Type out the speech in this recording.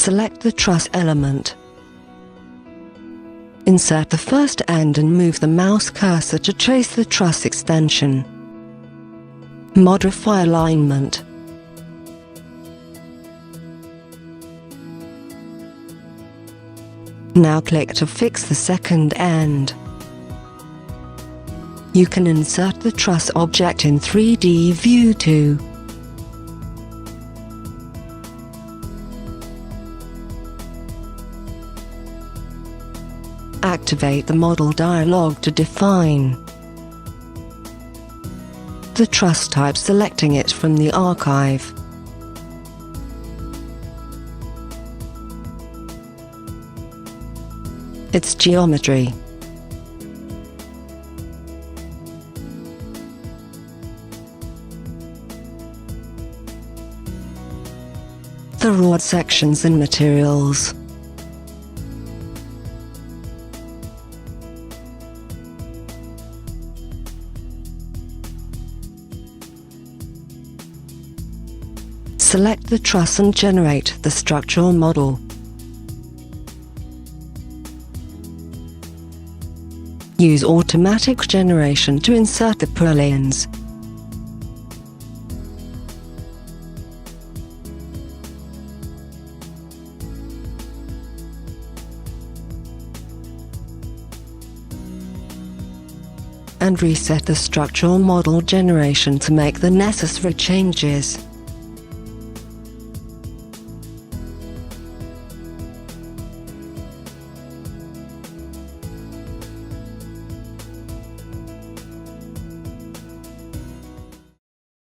select the truss element. Insert the first end and move the mouse cursor to trace the truss extension. Modify alignment. Now click to fix the second end. You can insert the truss object in 3D view too. Activate the model dialog to define the truss type, selecting it from the archive. Its geometry. The rod sections and materials. Select the truss and generate the structural model. Use automatic generation to insert the purlins. And reset the structural model generation to make the necessary changes.